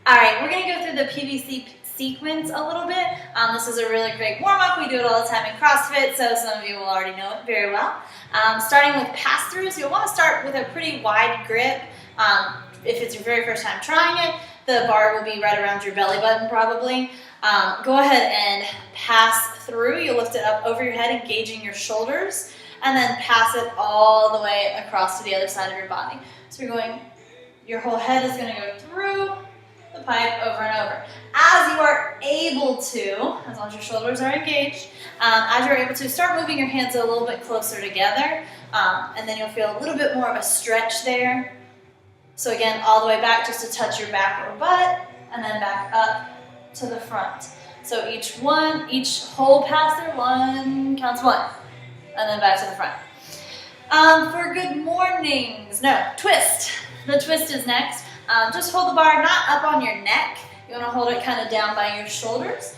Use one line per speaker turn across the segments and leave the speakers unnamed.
All right, we're gonna go through the PVC sequence a little bit. This is a really great warm-up. We do it all the time in CrossFit, so some of you will already know it very well. Starting with pass-throughs, you'll want to start with a pretty wide grip. If it's your very first time trying it, the bar will be right around your belly button probably. Go ahead and pass through. You'll lift it up over your head, engaging your shoulders, and then pass it all the way across to the other side of your body. So you're going, your whole head is going to go through the pipe over and over. As you are able to, as long as your shoulders are engaged, as you're able to, start moving your hands a little bit closer together, and then you'll feel a little bit more of a stretch there. So again, all the way back just to touch your back or butt, and then back up to the front. So each whole pass through, one counts one, and then back to the front. For good mornings, twist. The twist is next. Just hold the bar not up on your neck. You want to hold it kind of down by your shoulders.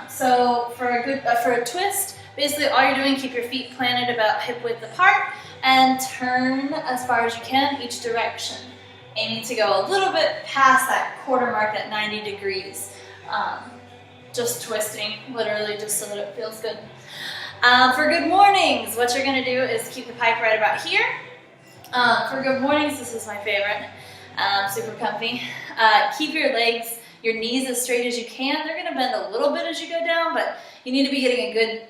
So for a twist, basically all you're doing, keep your feet planted about hip width apart and turn as far as you can each direction. Aiming to go a little bit past that quarter mark at 90 degrees. Just twisting, literally just so that it feels good. For good mornings, what you're going to do is keep the pipe right about here. For good mornings, this is my favorite. Super comfy. Keep your legs, your knees as straight as you can. They're going to bend a little bit as you go down, but you need to be getting a good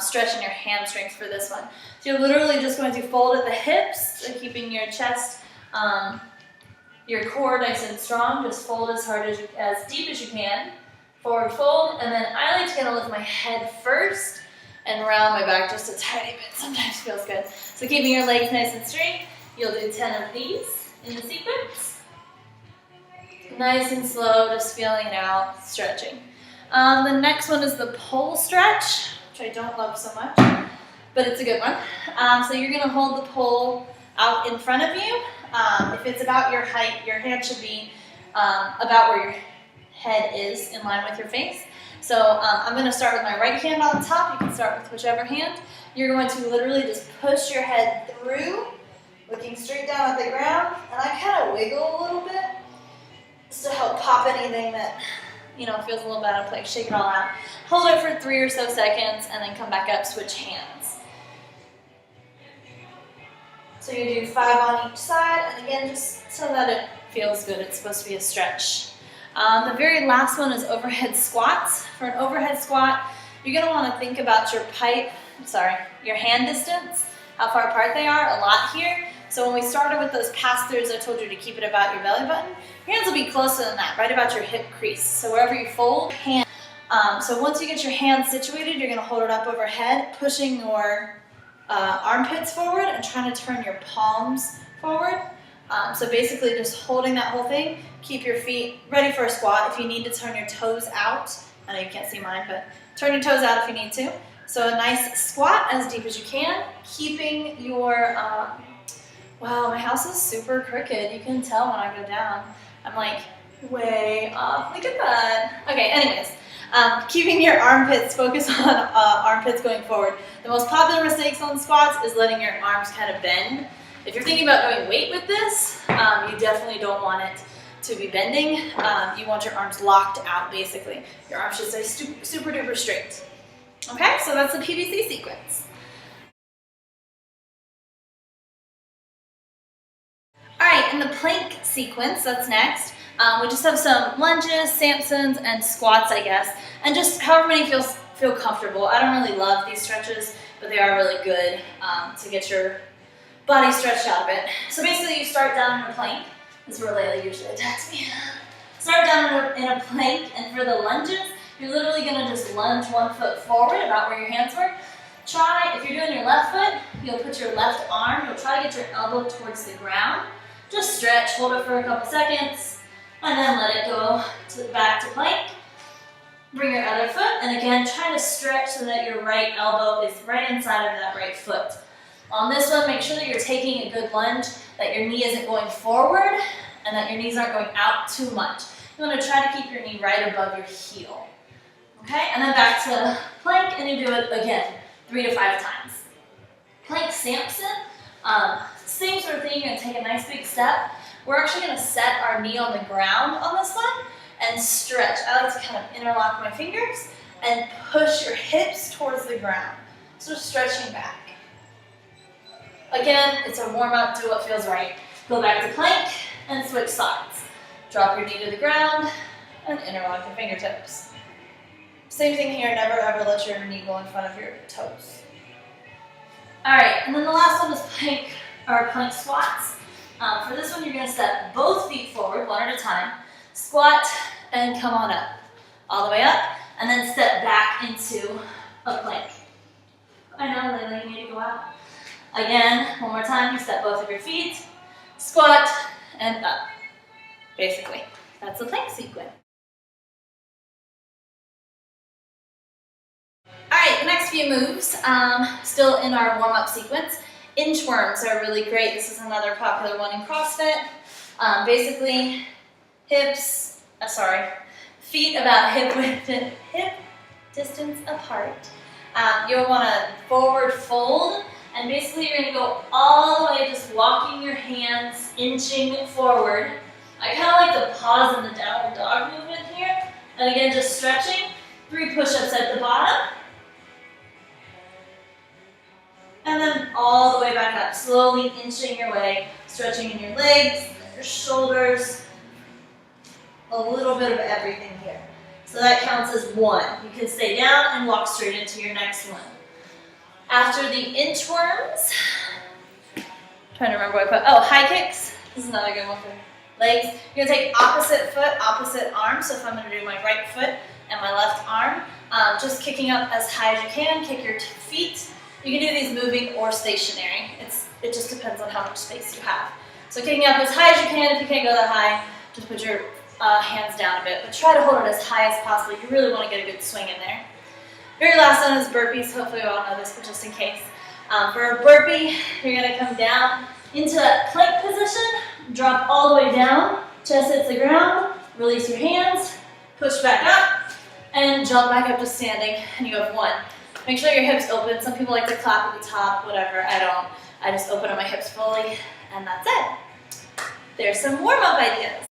stretch in your hamstrings for this one. So you're literally just going to fold at the hips, so keeping your chest, your core nice and strong. Just fold as hard as deep as you can. Forward fold, and then I like to kind of lift my head first and round my back just a tiny bit. Sometimes feels good. So keeping your legs nice and straight, you'll do 10 of these in the sequence. Nice and slow, just feeling it out, stretching. The next one is the pole stretch, which I don't love so much, but it's a good one. So you're going to hold the pole out in front of you. If it's about your height, your hand should be about where your head is, in line with your face. So I'm going to start with my right hand on top. You can start with whichever hand. You're going to literally just push your head through, looking straight down at the ground, and I kind of wiggle a little bit just to help pop anything that feels a little bad out of place. Shake it all out. Hold it for 3 or so seconds, and then come back up, switch hands. So you do 5 on each side, and again, just so that it feels good, it's supposed to be a stretch. The very last one is overhead squats. For an overhead squat, you're going to want to think about your your hand distance, how far apart they are, a lot here. So when we started with those pass-throughs, I told you to keep it about your belly button. Your hands will be closer than that, right about your hip crease. So wherever you fold, hand. So once you get your hands situated, you're going to hold it up overhead, pushing your armpits forward and trying to turn your palms forward. So basically just holding that whole thing. Keep your feet ready for a squat. If you need to turn your toes out, I know you can't see mine, but turn your toes out if you need to. So a nice squat as deep as you can, keeping your, wow, my house is super crooked. You can tell when I go down. I'm like way off. Look at that. Okay, anyways, keeping your armpits, focus on armpits going forward. The most popular mistakes on squats is letting your arms kind of bend. If you're thinking about doing weight with this, you definitely don't want it to be bending. You want your arms locked out, basically. Your arms should stay super duper straight. Okay, so that's the PVC sequence. All right, in the plank sequence, that's next. We just have some lunges, Samsons, and squats, I guess, and just however many feel comfortable. I don't really love these stretches, but they are really good to get your body stretched out a bit. So basically, you start down in a plank. This is where Layla usually attacks me. Start down in a plank, and for the lunges, you're literally going to just lunge 1 foot forward, about where your hands were. If you're doing your left foot, you'll put your left arm, you'll try to get your elbow towards the ground. Just stretch, hold it for a couple seconds, and then let it go back to plank. Bring your other foot, and again, try to stretch so that your right elbow is right inside of that right foot. On this one, make sure that you're taking a good lunge, that your knee isn't going forward, and that your knees aren't going out too much. You want to try to keep your knee right above your heel. Okay, and then back to plank, and you do it again, 3 to 5 times. Plank Samson, same sort of thing. You're going to take a nice big step, We're actually going to set our knee on the ground on this one and stretch. I like to kind of interlock my fingers and push your hips towards the ground. So stretching back. Again, it's a warm up, do what feels right. Go back to plank and switch sides. Drop your knee to the ground and interlock your fingertips. Same thing here, never ever let your knee go in front of your toes. All right, and then the last one is plank squats. For this one, you're gonna step both feet forward, one at a time, squat, and come on up. All the way up, and then step back into a plank. I know, Layla, you need to go out. Again, one more time, you step both of your feet, squat, and up. Basically, that's the plank sequence. All right, the next few moves, still in our warm-up sequence. Inchworms are really great. This is another popular one in CrossFit. Basically, feet about hip distance apart. You'll want to forward fold, and basically you're going to go all the way, just walking your hands, inching forward. I kind of like to pause in the downward dog movement here, and again, just stretching. 3 push-ups at the bottom. And then all the way back up, slowly inching your way, stretching in your legs, your shoulders, a little bit of everything here. So that counts as 1. You can stay down and walk straight into your next one. After the inchworms, trying to remember what I put, high kicks. This is another good one for legs. You're gonna take opposite foot, opposite arm. So if I'm gonna do my right foot and my left arm, just kicking up as high as you can, kick your feet. You can do these moving or stationary. It just depends on how much space you have. So kicking up as high as you can. If you can't go that high, just put your hands down a bit, but try to hold it as high as possible. You really want to get a good swing in there. Very last one is burpees. Hopefully you all know this, but just in case. For a burpee, you're going to come down into that plank position, drop all the way down, chest hits the ground, release your hands, push back up, and jump back up to standing, and you have 1. Make sure your hips open. Some people like to clap at the top, whatever. I don't. I just open up my hips fully, and that's it. There's some warm-up ideas.